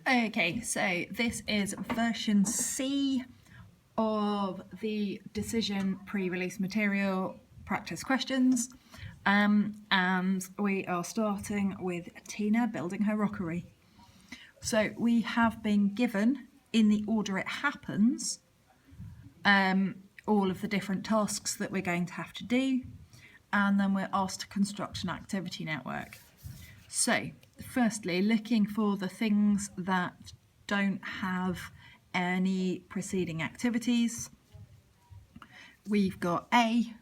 Okay, so this is version C of the decision pre-release material practice questions. And we are starting with Tina building her rockery. So we have been given, in the order it happens, all of the different tasks that we're going to have to do, and then we're asked to construct an activity network. So, firstly, looking for the things that don't have any preceding activities. We've got A,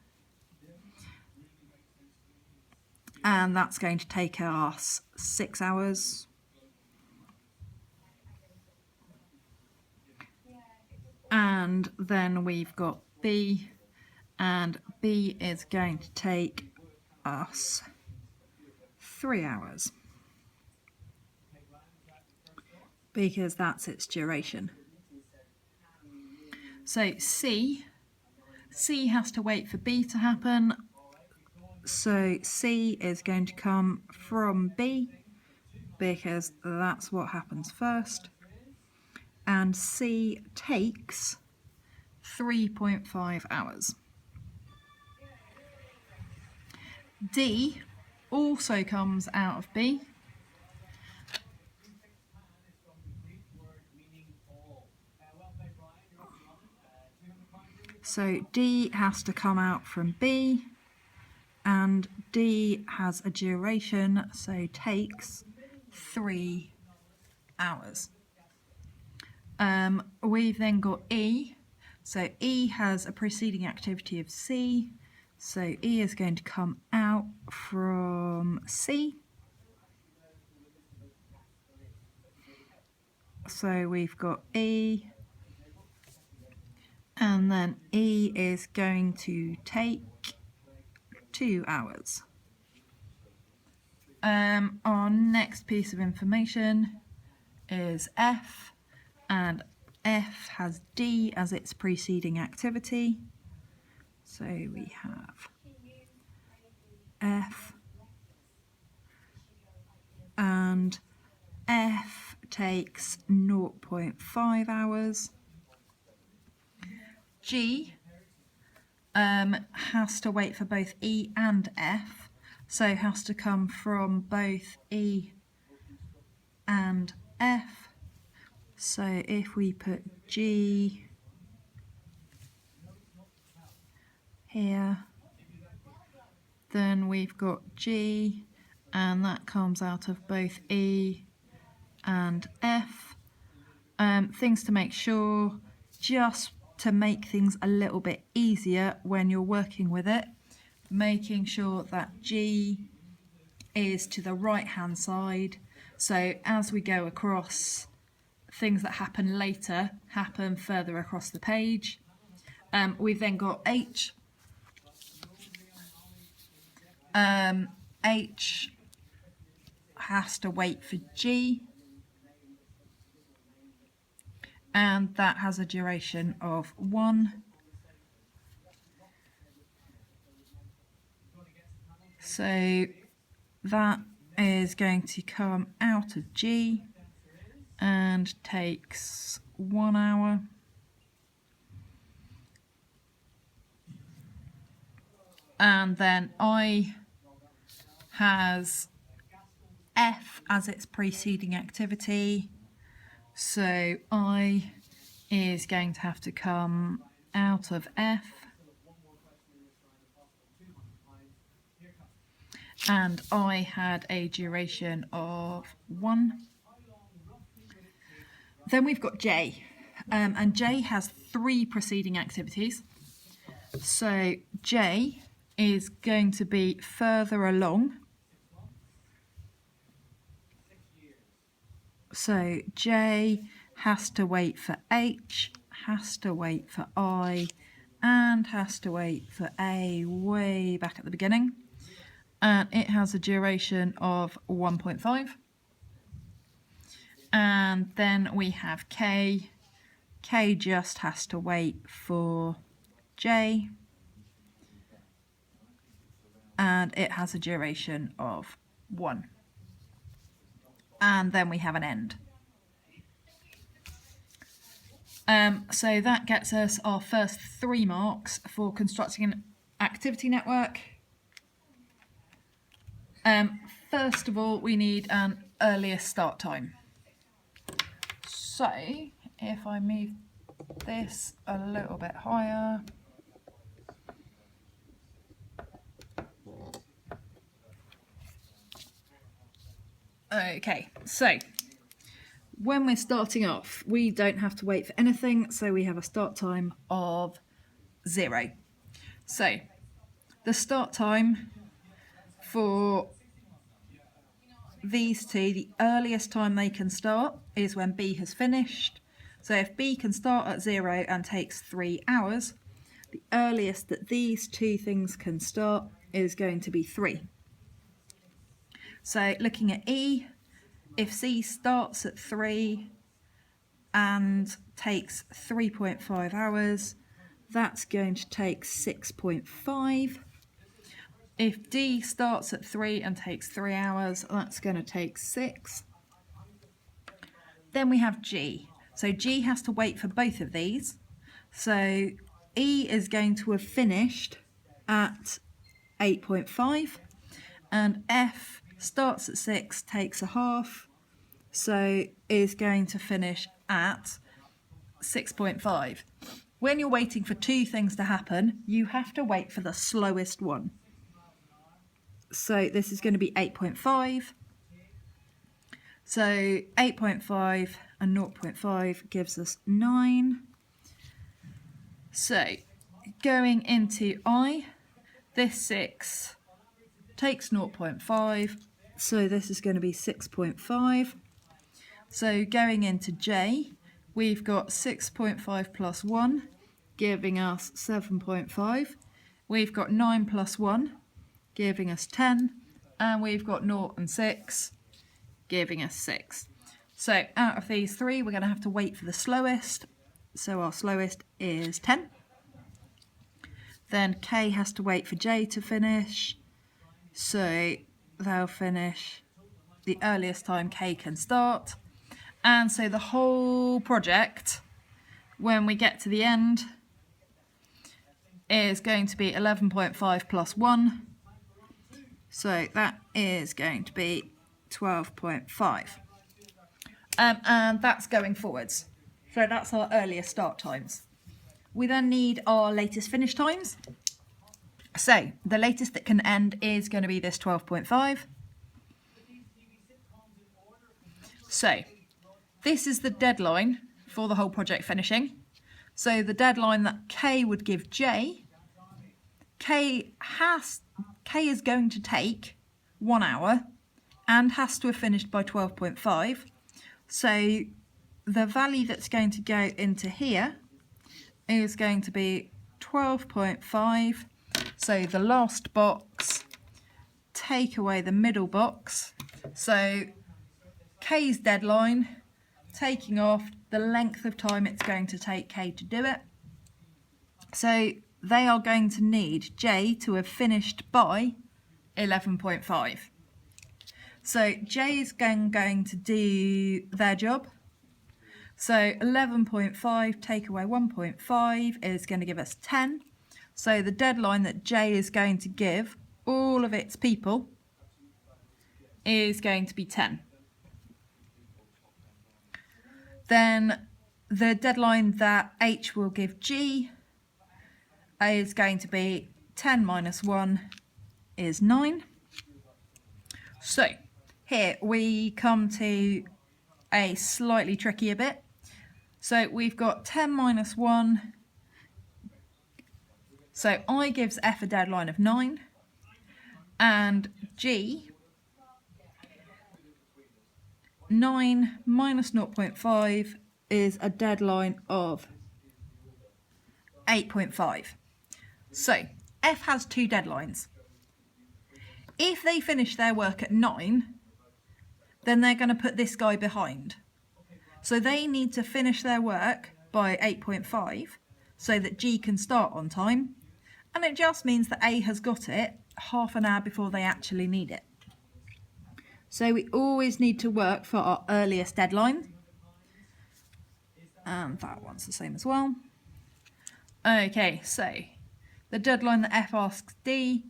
and that's going to take us 6 hours. And then we've got B, and B is going to take us 3 hours, because that's its duration. So C has to wait for B to happen. So C is going to come from B, because that's what happens first. And C takes 3.5 hours. D also comes out of B. So D has to come out from B, and D has a duration, so takes 3 hours. We've then got E. So E has a preceding activity of C. So E is going to come out from C. So we've got E. And then E is going to take 2 hours. Our next piece of information is F, and F has D as its preceding activity. So we have F, and F takes 0.5 hours. G has to wait for both E and F, so has to come from both E and F. So if we put G here, then we've got G, and that comes out of both E and F. Things to make sure, just to make things a little bit easier when you're working with it, making sure that G is to the right hand side, so as we go across, things that happen later happen further across the page. We've then got H. H has to wait for G, and that has a duration of 1. So that is going to come out of G and takes 1 hour. And then I has F as its preceding activity. So I is going to have to come out of F, and I had a duration of 1. Then we've got J, and J has 3 preceding activities. So J is going to be further along. So J has to wait for H, has to wait for I, and has to wait for A way back at the beginning. And it has a duration of 1.5. And then we have K. K just has to wait for J. And it has a duration of 1. And then we have an end. So that gets us our first 3 marks for constructing an activity network. First of all, we need an earliest start time. So if I move this a little bit higher, okay, so when we're starting off, we don't have to wait for anything, so we have a start time of 0. So the start time for these two, the earliest time they can start is when B has finished. So if B can start at 0 and takes 3 hours, the earliest that these two things can start is going to be 3. So looking at E, if C starts at 3 and takes 3.5 hours, that's going to take 6.5. If D starts at 3 and takes 3 hours, that's going to take 6. Then we have G. So G has to wait for both of these. So E is going to have finished at 8.5, and F starts at 6, takes a half, so is going to finish at 6.5. When you're waiting for 2 things to happen, you have to wait for the slowest one. So this is going to be 8.5. So 8.5 and 0.5 gives us 9. So going into I, this 6 takes 0.5, so this is going to be 6.5. So going into J, we've got 6.5 plus 1, giving us 7.5. We've got 9 plus 1, giving us 10. And we've got 0 and 6, giving us 6. So out of these 3, we're going to have to wait for the slowest. So our slowest is 10. Then K has to wait for J to finish. So they'll finish the earliest time K can start. And so the whole project, when we get to the end, is going to be 11.5 plus 1. So that is going to be 12.5. And that's going forwards. So that's our earliest start times. We then need our latest finish times. So the latest that can end is going to be this 12.5. So this is the deadline for the whole project finishing. So the deadline that K would give J, K is going to take 1 hour and has to have finished by 12.5. So the value that's going to go into here is going to be 12.5. So the last box, take away the middle box. So K's deadline, taking off the length of time it's going to take K to do it. So they are going to need J to have finished by 11.5. So J is going to do their job. So 11.5 take away 1.5 is going to give us 10. So the deadline that J is going to give all of its people is going to be 10. Then the deadline that H will give G is going to be 10 minus 1 is 9. So here we come to a slightly trickier bit. So we've got 10 minus 1. So I gives F a deadline of 9. And G, 9 minus 0.5 is a deadline of 8.5. So F has 2 deadlines. If they finish their work at 9, then they're going to put this guy behind. So they need to finish their work by 8.5 so that G can start on time. And it just means that A has got it half an hour before they actually need it. So we always need to work for our earliest deadline. and that one's the same as well. Okay, so the deadline that F asks D,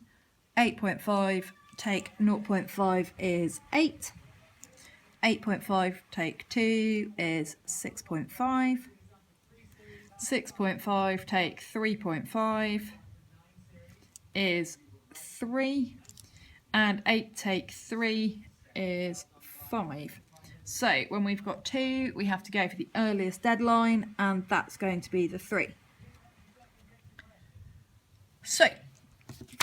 8.5 take 0.5 is 8. 8.5 take 2 is 6.5. 6.5 take 3.5 is 3. And 8 take 3 is 5. So when we've got 2, we have to go for the earliest deadline, and that's going to be the 3. So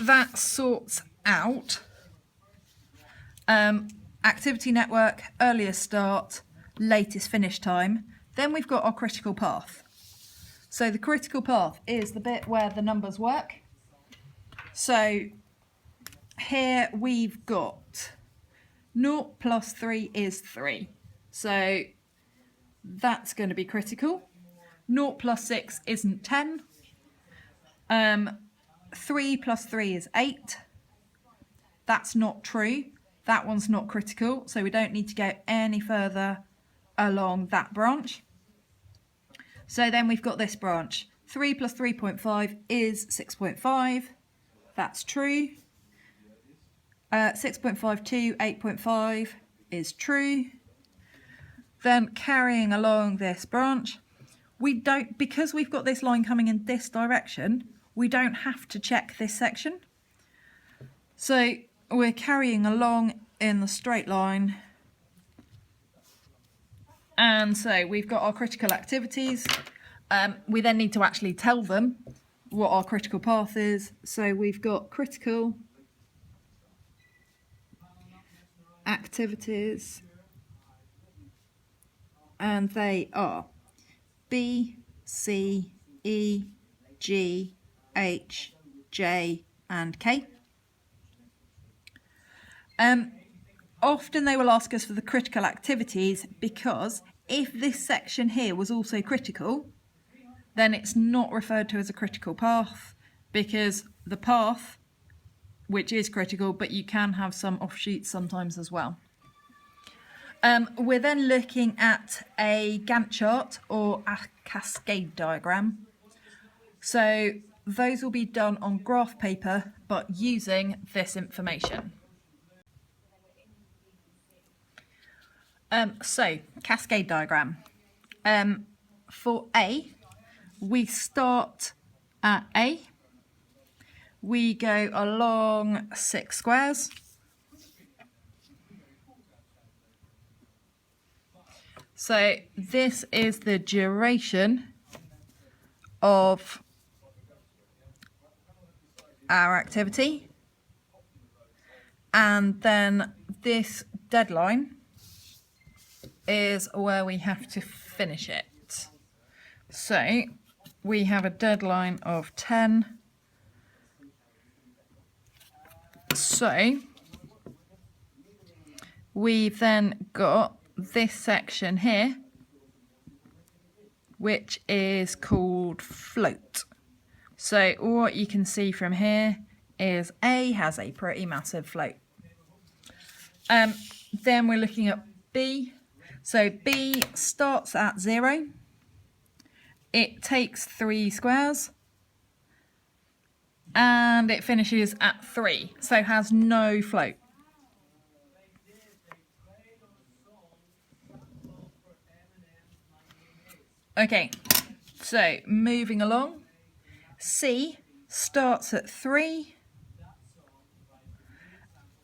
that sorts out activity network, earliest start, latest finish time. Then we've got our critical path. So the critical path is the bit where the numbers work. So here we've got 0 plus 3 is 3. So that's going to be critical. 0 plus 6 isn't 10. 3 plus 3 is 8. That's not true. That one's not critical, so we don't need to go any further along that branch. So then we've got this branch. 3 plus 3.5 is 6.5. That's true. 6.52, 8.5 is true. Then carrying along this branch, because we've got this line coming in this direction, we don't have to check this section. So we're carrying along in the straight line. And so we've got our critical activities. We then need to actually tell them what our critical path is. So we've got critical activities, and they are B, C, E, G, H, J, and K. Often they will ask us for the critical activities, because if this section here was also critical, then it's not referred to as a critical path, because the path, which is critical, but you can have some offshoots sometimes as well. We're then looking at a Gantt chart or a cascade diagram. So those will be done on graph paper, but using this information. So cascade diagram. For A, we start at A. We go along 6 squares. So this is the duration of our activity. And then this deadline is where we have to finish it. So we have a deadline of 10. So we've then got this section here, which is called float. So what you can see from here is A has a pretty massive float. Then we're looking at B. So B starts at 0. It takes 3 squares. And it finishes at 3, so has no float. Okay, so moving along, C starts at 3,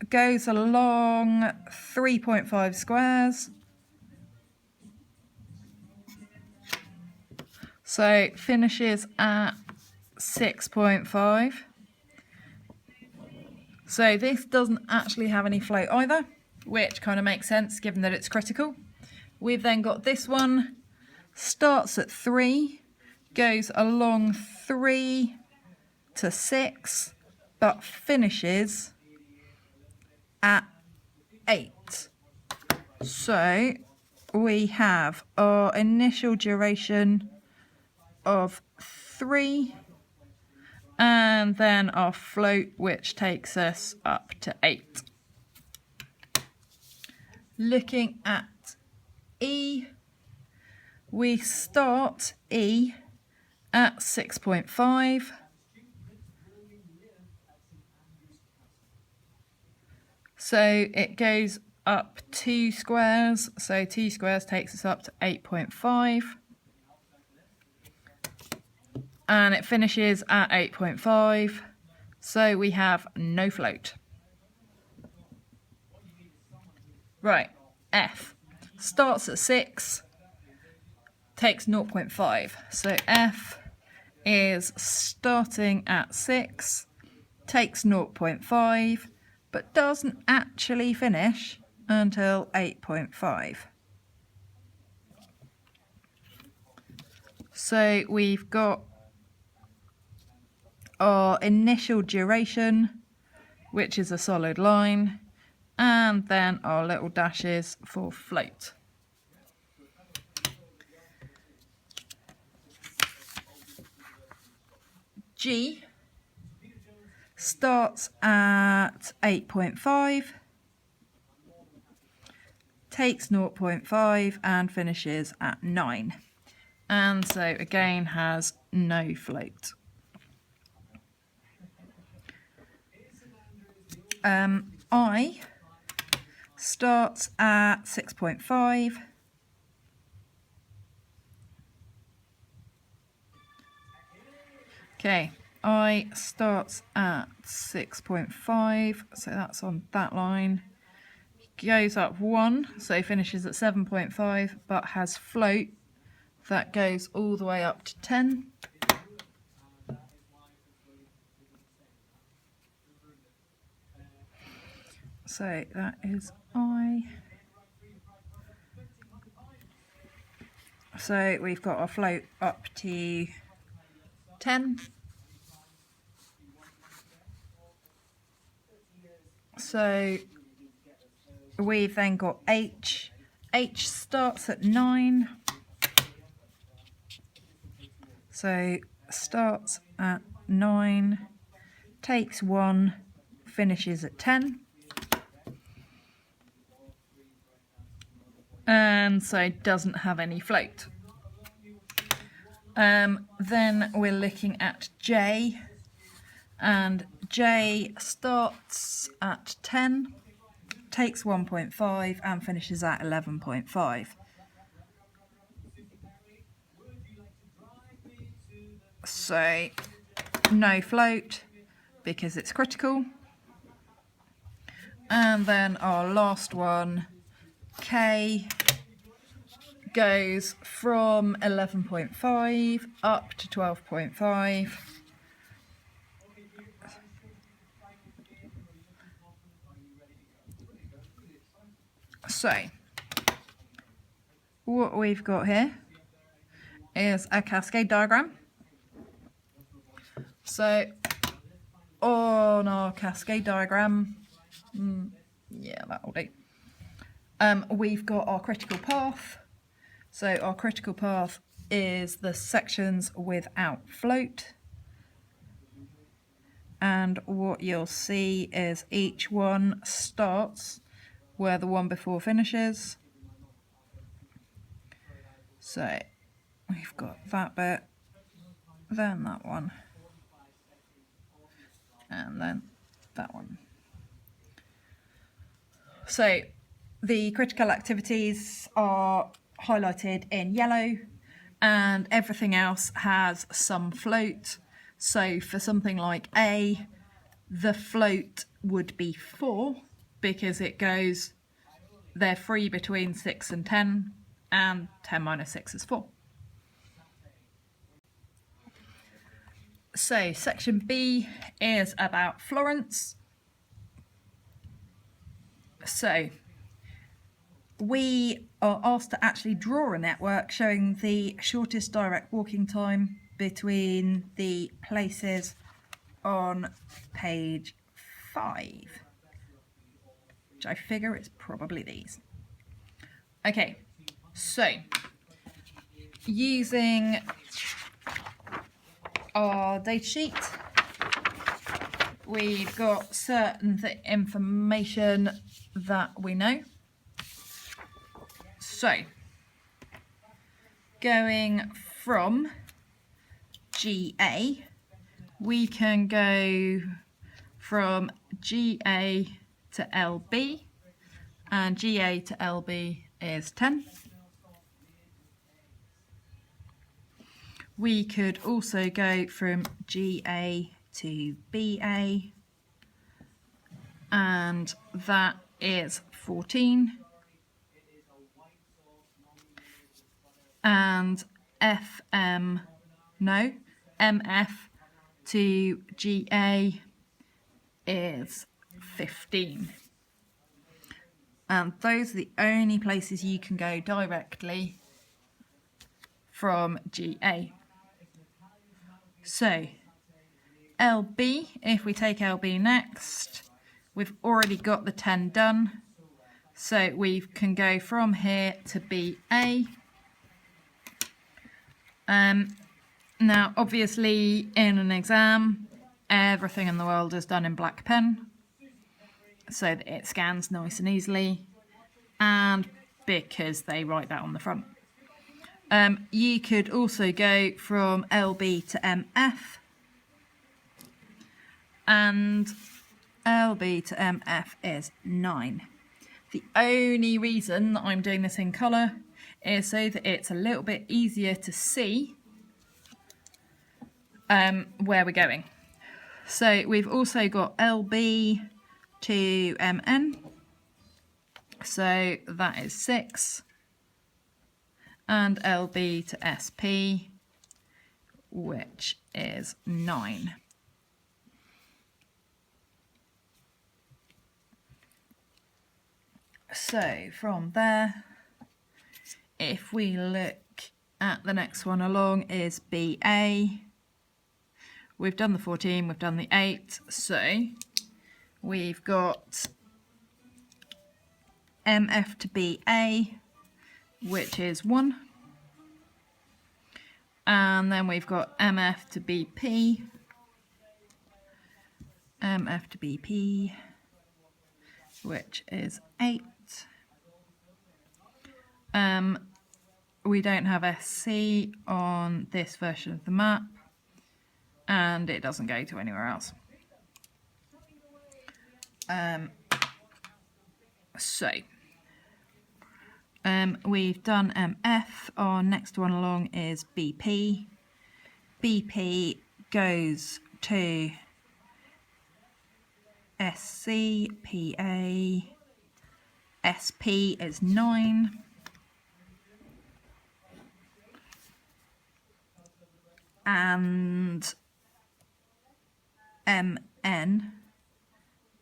goes along 3.5 squares, so finishes at 6.5. So this doesn't actually have any float either, which kind of makes sense given that it's critical. We've then got this one, starts at 3, goes along 3 to 6, but finishes at 8. So we have our initial duration of 3, and then our float, which takes us up to 8. Looking at E, we start E at 6.5. So it goes up 2 squares, so 2 squares takes us up to 8.5. And it finishes at 8.5, so we have no float. Right, F starts at 6, takes 0.5. So F is starting at 6, takes 0.5, but doesn't actually finish until 8.5. So we've got our initial duration, which is a solid line, and then our little dashes for float. G starts at 8.5, takes 0.5 and finishes at 9. And so again has no float. I starts at 6.5, okay, I starts at 6.5, so that's on that line, goes up 1, so finishes at 7.5, but has float that goes all the way up to 10. So that is I. So we've got our float up to 10. So we've then got H. H starts at 9. So starts at 9, takes 1, finishes at 10. And so doesn't have any float. Then we're looking at J, and J starts at 10, takes 1.5 and finishes at 11.5. So no float because it's critical. And then our last one, K, goes from 11.5 up to 12.5. So what we've got here is a cascade diagram. So on our cascade diagram, yeah, that'll do. We've got our critical path. So our critical path is the sections without float. And what you'll see is each one starts where the one before finishes. So we've got that bit, then that one, and then that one. So the critical activities are highlighted in yellow, and everything else has some float. So for something like A, the float would be 4 because it goes, they're free between 6 and 10, and 10 minus 6 is 4. So section B is about Florence. So we are asked to actually draw a network showing the shortest direct walking time between the places on page 5, which I figure is probably these. Okay, so using our data sheet, we've got certain information that we know. So going from GA, we can go from GA to LB, and GA to LB is 10. We could also go from GA to BA, and that is 14. And MF to GA is 15. And those are the only places you can go directly from GA. So LB, if we take LB next, we've already got the 10 done. So we can go from here to BA. Now, obviously, in an exam, everything in the world is done in black pen, so that it scans nice and easily, and because they write that on the front. You could also go from LB to MF, and LB to MF is 9. The only reason that I'm doing this in colour is so that it's a little bit easier to see where we're going. So we've also got LB to MN, so that is 6, and LB to SP, which is 9. So from there, if we look at the next one along is BA. We've done the 14, we've done the 8, so we've got MF to BA, which is 1. And then we've got MF to BP, MF to BP, which is 8. We don't have SC on this version of the map, and it doesn't go to anywhere else. We've done MF. Our next one along is BP. BP goes to SC, PA, SP is 9. And MN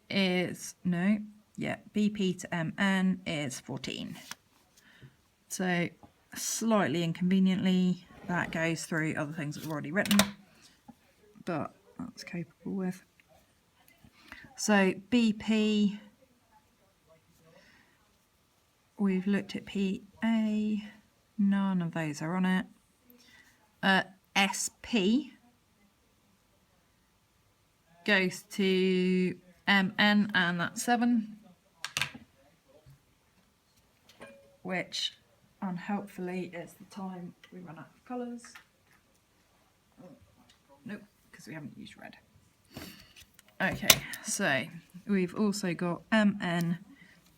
is, BP to MN is 14. So slightly inconveniently, that goes through other things that we've already written, but that's capable with. So BP, we've looked at PA, none of those are on it. SP goes to MN, and that's 7, which unhelpfully is the time we run out of colours. Nope, because we haven't used red. Okay, so we've also got MN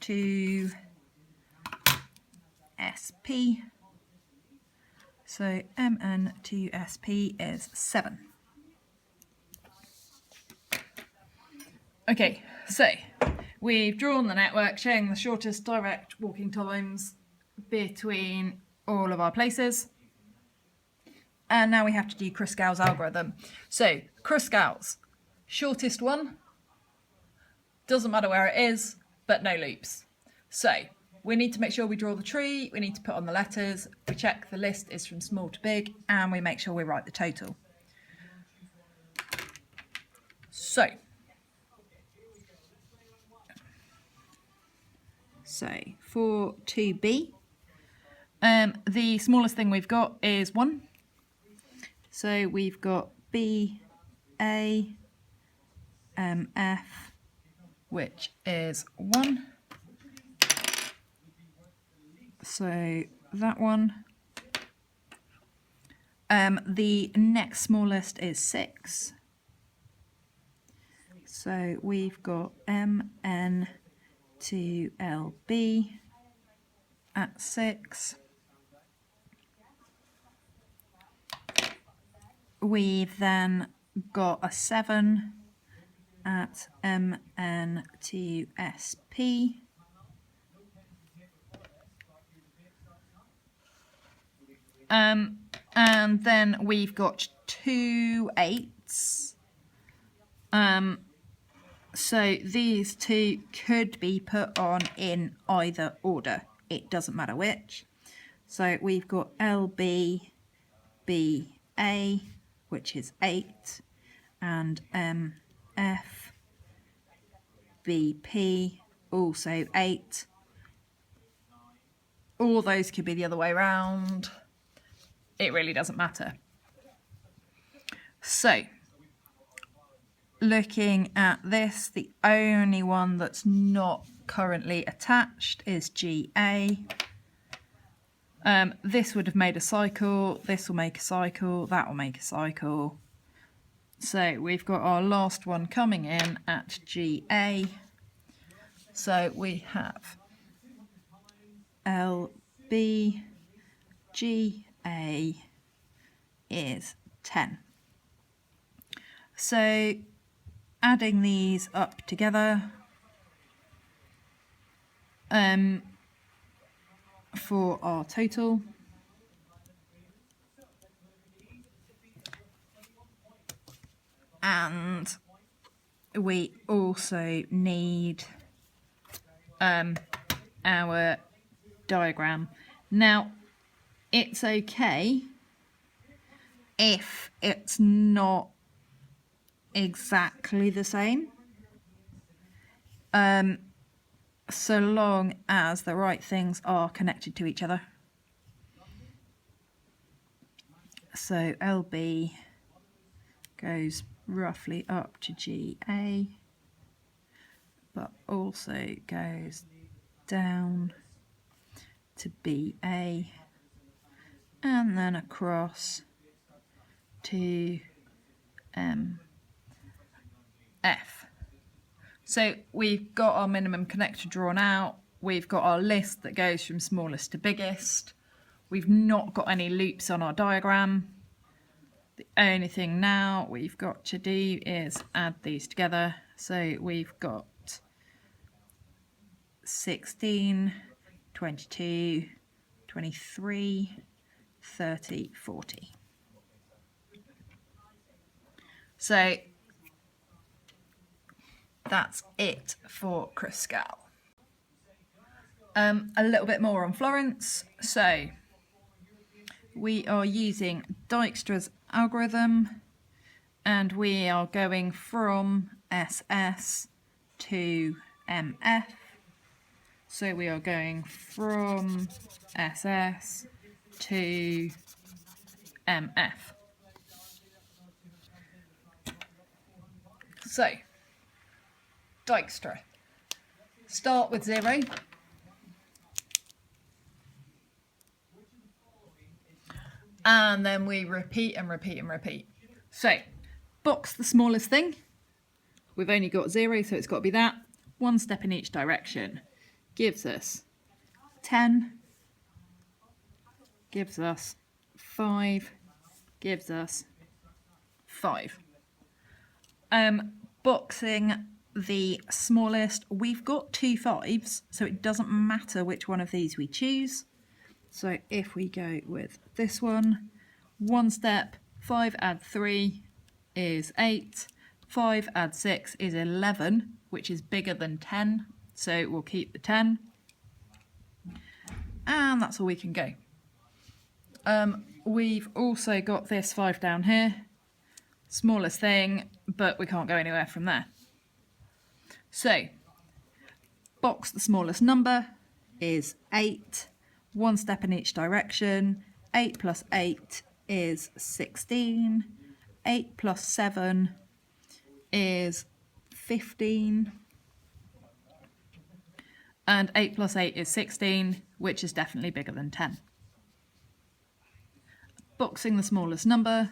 to SP. So MN to SP is 7. Okay, so we've drawn the network showing the shortest direct walking times between all of our places. And now we have to do Kruskal's algorithm. So Kruskal's shortest one, doesn't matter where it is, but no loops. So we need to make sure we draw the tree, we need to put on the letters, we check the list is from small to big, and we make sure we write the total. So for 2B, the smallest thing we've got is 1. So we've got B, A, F, which is 1. So that one, The next smallest is 6. So we've got MN to LB at 6. We've then got a 7 at MN to SP. And then we've got 2 8s. So these two could be put on in either order. It doesn't matter which. So we've got LB, BA, which is 8, and MF, BP, also 8. All those could be the other way around. It really doesn't matter. So, looking at this, the only one that's not currently attached is GA. This would have made a cycle, this will make a cycle, that will make a cycle. So we've got our last one coming in at GA. So we have LB, GA is 10. So adding these up together for our total, and we also need our diagram. Now, it's okay if it's not exactly the same, so long as the right things are connected to each other. So LB goes roughly up to GA, but also goes down to BA, and then across to F. So we've got our minimum connector drawn out. We've got our list that goes from smallest to biggest. We've not got any loops on our diagram. The only thing now we've got to do is add these together. So we've got 16, 22, 23, 30, 40. So that's it for Kruskal. A little bit more on Florence. So we are using Dijkstra's algorithm, and we are going from SS to MF. So we are going from SS to MF. So, Dijkstra. Start with 0. And then we repeat and repeat and repeat. So, box the smallest thing. We've only got 0, so it's got to be that. 1 step in each direction. Gives us 10. Gives us 5. Gives us 5. Boxing the smallest, we've got 2 5s, so it doesn't matter which one of these we choose. So if we go with this one, 1 step, 5 add 3 is 8, 5 add 6 is 11, which is bigger than 10, so we'll keep the 10. And that's all we can go. We've also got this 5 down here, smallest thing, but we can't go anywhere from there. So, box the smallest number is 8, 1 step in each direction. 8 plus 8 is 16, 8 plus 7 is 15, and 8 plus 8 is 16, which is definitely bigger than 10. boxing the smallest number,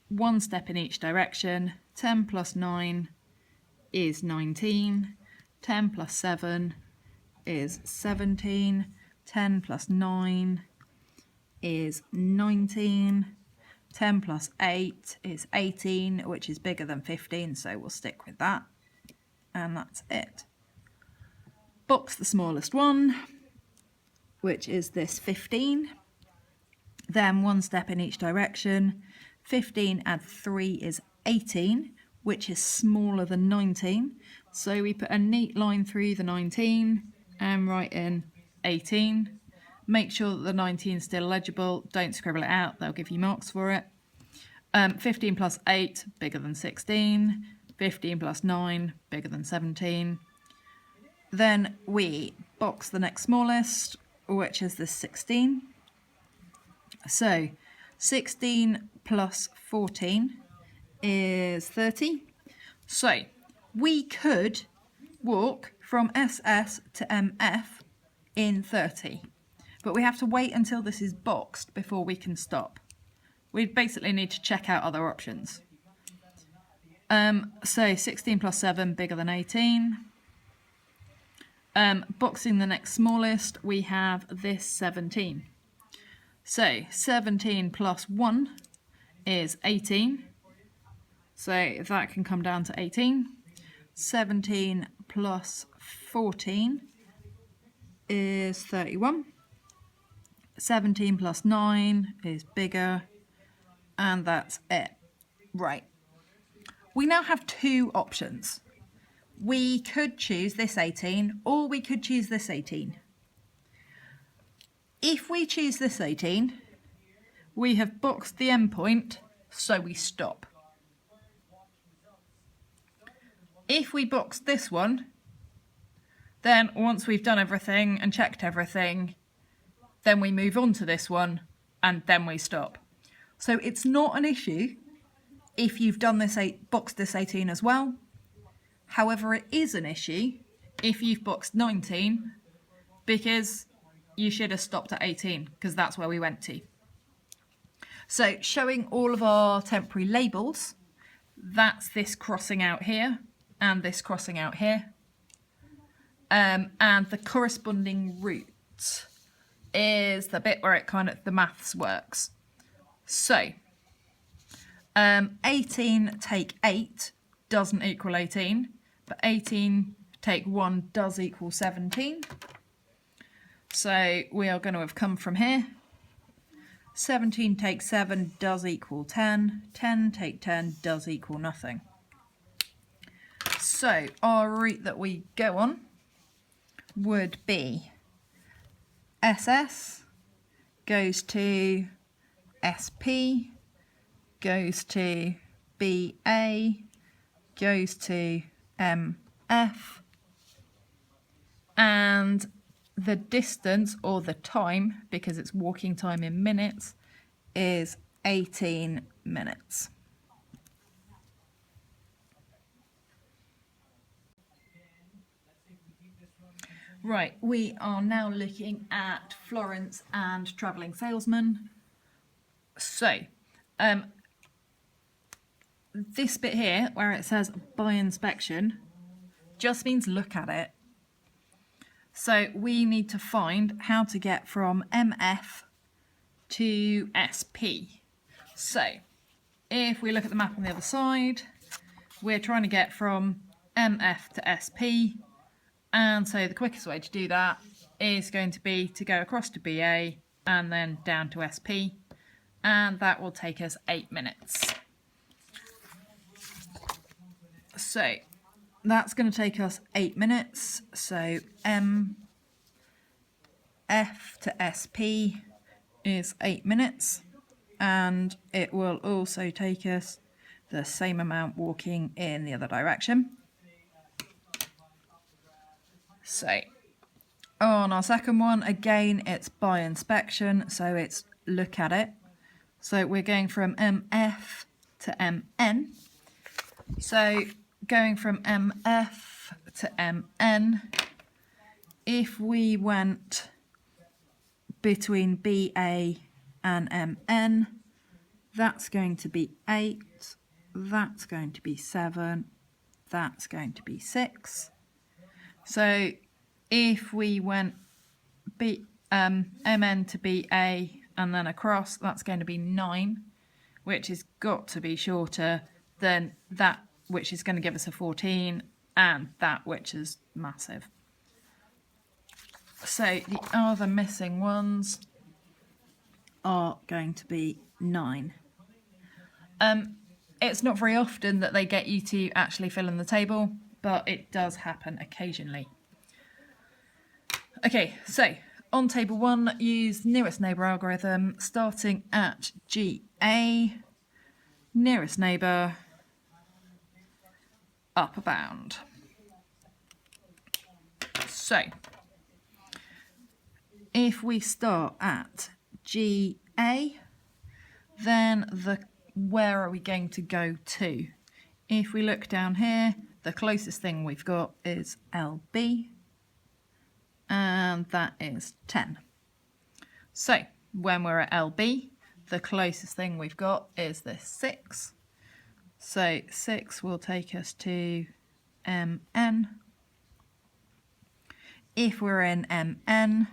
one step in each direction. 10 plus 9 is 19. 10 plus 7 is 17. 10 plus 9 is 19. 10 plus 8 is 18, which is bigger than 15, so we'll stick with that. And that's it. Box the smallest one, which is this 15. Then one step in each direction. 15 add 3 is 18, which is smaller than 19. So we put a neat line through the 19 and write in 18. Make sure that the 19 is still legible. Don't scribble it out. They'll give you marks for it. 15 plus 8, bigger than 16. 15 plus 9, bigger than 17. Then we box the next smallest, which is the 16. So 16 plus 14 is 30. So we could walk from SS to MF in 30, but we have to wait until this is boxed before we can stop. We basically need to check out other options. So 16 plus 7, bigger than 18. Boxing the next smallest, we have this 17. So 17 plus 1 is 18. So that can come down to 18. 17 plus 14 is 31. 17 plus 9 is bigger. And that's it. Right. We now have two options. We could choose this 18, or we could choose this 18. If we choose this 18, we have boxed the endpoint, so we stop. If we box this one, then once we've done everything and checked everything, then we move on to this one, and then we stop. So it's not an issue if you've done this boxed this 18 as well. However, it is an issue if you've boxed 19, because you should have stopped at 18, because that's where we went to. So showing all of our temporary labels, that's this crossing out here and this crossing out here. And the corresponding route is the bit where the maths works. So 18 take 8 doesn't equal 18, but 18 take 1 does equal 17. So we are going to have come from here. 17 take 7 does equal 10. 10 take 10 does equal nothing. So our route that we go on would be SS goes to SP, goes to BA, goes to MF, and the distance, or the time, because it's walking time in minutes, is 18 minutes. Right, we are now looking at Florence and travelling salesman. So, this bit here, where it says by inspection, just means look at it. So we need to find how to get from MF to SP. So if we look at the map on the other side, we're trying to get from MF to SP. And so the quickest way to do that is going to be to go across to BA and then down to SP. And that will take us 8 minutes. So that's going to take us 8 minutes. So MF to SP is 8 minutes. And it will also take us the same amount walking in the other direction. So on our second one, again, it's by inspection. So it's look at it. So we're going from MF to MN. So going from MF to MN, if we went between BA and MN. That's going to be 8. That's going to be 7. That's going to be 6. So if we went MN to BA and then across, that's going to be 9, which has got to be shorter than that, which is going to give us a 14, and that which is massive. So the other missing ones are going to be 9. It's not very often that they get you to actually fill in the table, but it does happen occasionally. Okay, so on table 1, use nearest neighbour algorithm, starting at GA, nearest neighbour, upper bound. So if we start at GA, then where are we going to go to? If we look down here, the closest thing we've got is LB, and that is 10. So when we're at LB, the closest thing we've got is this 6. So 6 will take us to MN. If we're in MN,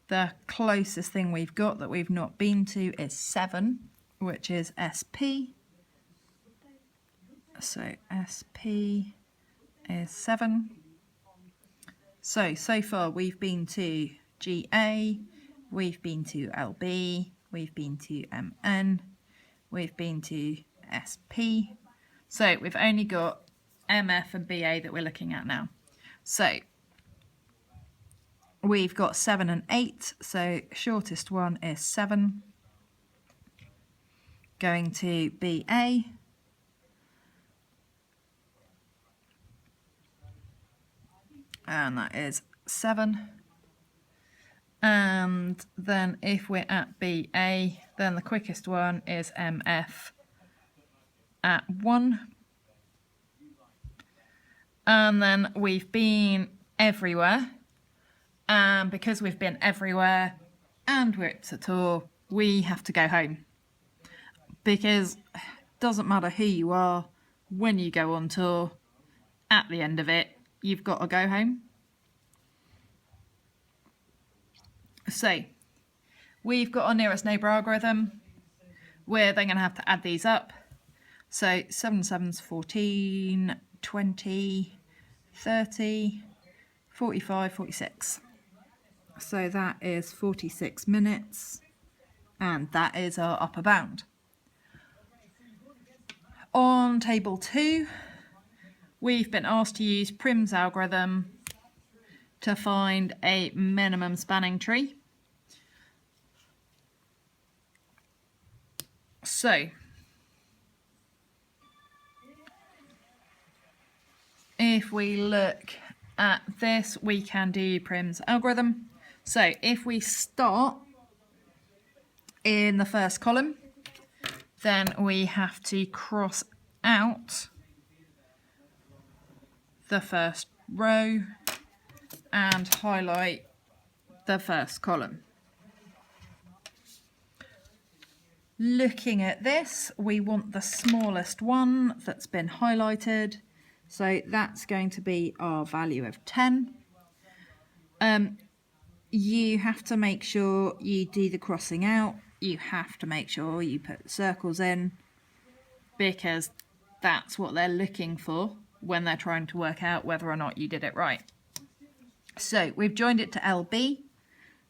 the closest thing we've got that we've not been to is 7, which is SP. So SP is 7. So far we've been to GA, we've been to LB, we've been to MN, we've been to SP. So we've only got MF and BA that we're looking at now. So we've got 7 and 8, so shortest one is 7. Going to BA. And that is 7. And then if we're at BA, then the quickest one is MF at 1. And then we've been everywhere. And because we've been everywhere and we're at tour, we have to go home. Because it doesn't matter who you are, when you go on tour, at the end of it, you've got to go home. So we've got our nearest neighbour algorithm. We're then going to have to add these up. So 7 7's 14, 20, 30, 45, 46. So that is 46 minutes, and that is our upper bound. On table 2, we've been asked to use Prim's algorithm to find a minimum spanning tree. So if we look at this, we can do Prim's algorithm. So if we start in the first column, then we have to cross out the first row and highlight the first column. Looking at this, we want the smallest one that's been highlighted. So that's going to be our value of 10. You have to make sure you do the crossing out. You have to make sure you put circles in, because that's what they're looking for when they're trying to work out whether or not you did it right. So we've joined it to LB.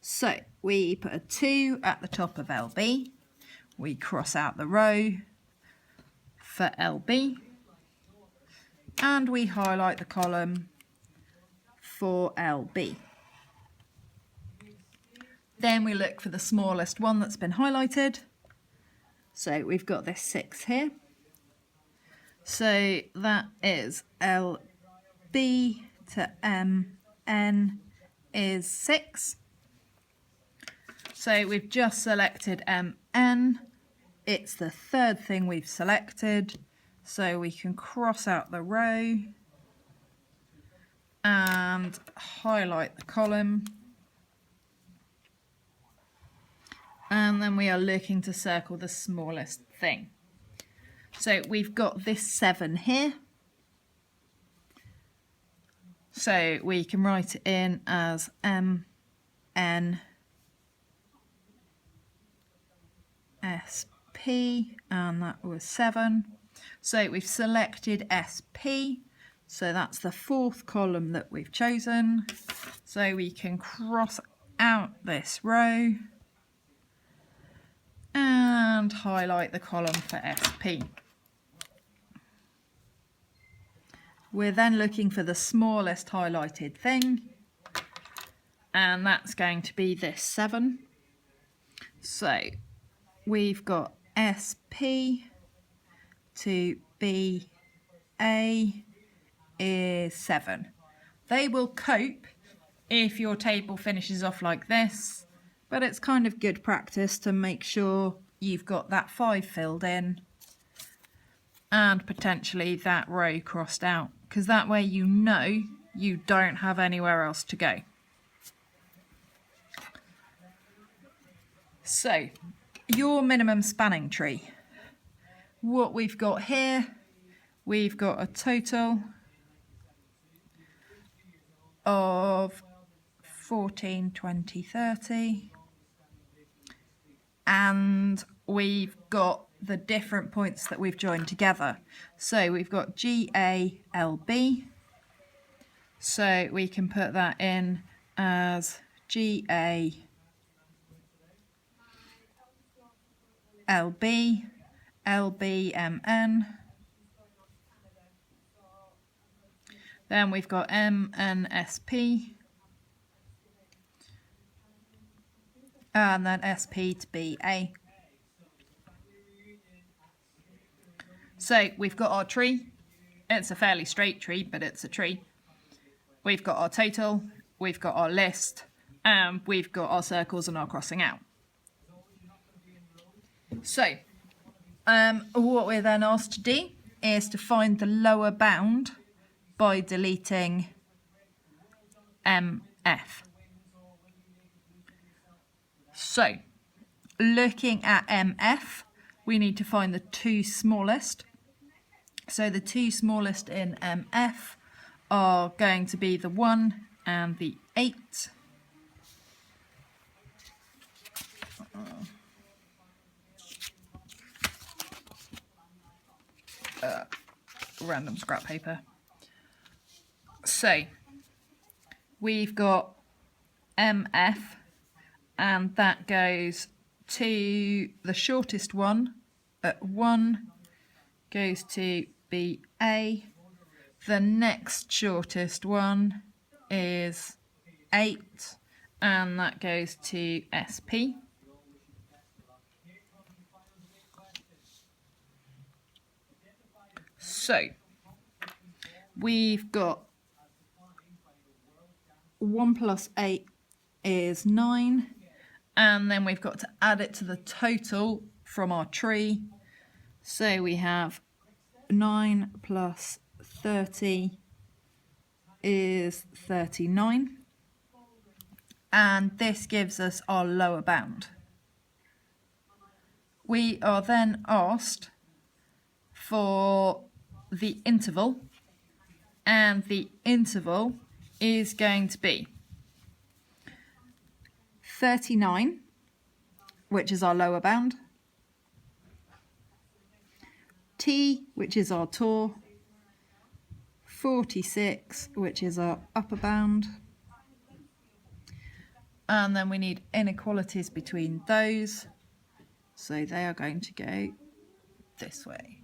So we put a 2 at the top of LB. We cross out the row for LB. And we highlight the column for LB. Then we look for the smallest one that's been highlighted. So we've got this 6 here. So that is LB to MN is 6. So we've just selected MN. It's the third thing we've selected. So we can cross out the row and highlight the column. and then we are looking to circle the smallest thing. So we've got this 7 here. So we can write it in as M, N, S, P, and that was 7. So we've selected SP, so that's the 4th column that we've chosen. So we can cross out this row and highlight the column for SP. We're then looking for the smallest highlighted thing, and that's going to be this 7. So we've got SP to BA is 7. They will cope if your table finishes off like this, but it's kind of good practice to make sure you've got that 5 filled in and potentially that row crossed out, because that way you know you don't have anywhere else to go. So, your minimum spanning tree. What we've got here, we've got a total of 14, 20, 30, and we've got the different points that we've joined together. So we've got GALB, so we can put that in as GALB, LBMN, then we've got MNSP, and then SP to BA. So we've got our tree. It's a fairly straight tree, but it's a tree. We've got our total, we've got our list, and we've got our circles and our crossing out. So what we're then asked to do is to find the lower bound by deleting MF. So looking at MF, we need to find the 2 smallest. So the 2 smallest in MF are going to be the 1 and the 8. Random scrap paper. So we've got MF, and that goes to the shortest one at 1, goes to BA. The next shortest one is 8, and that goes to SP. So we've got 1 plus 8 is 9, and then we've got to add it to the total from our tree. So we have 9 plus 30 is 39, and this gives us our lower bound. We are then asked for the interval, and the interval is going to be 39, which is our lower bound, T, which is our tour, 46, which is our upper bound, and then we need inequalities between those, so they are going to go this way.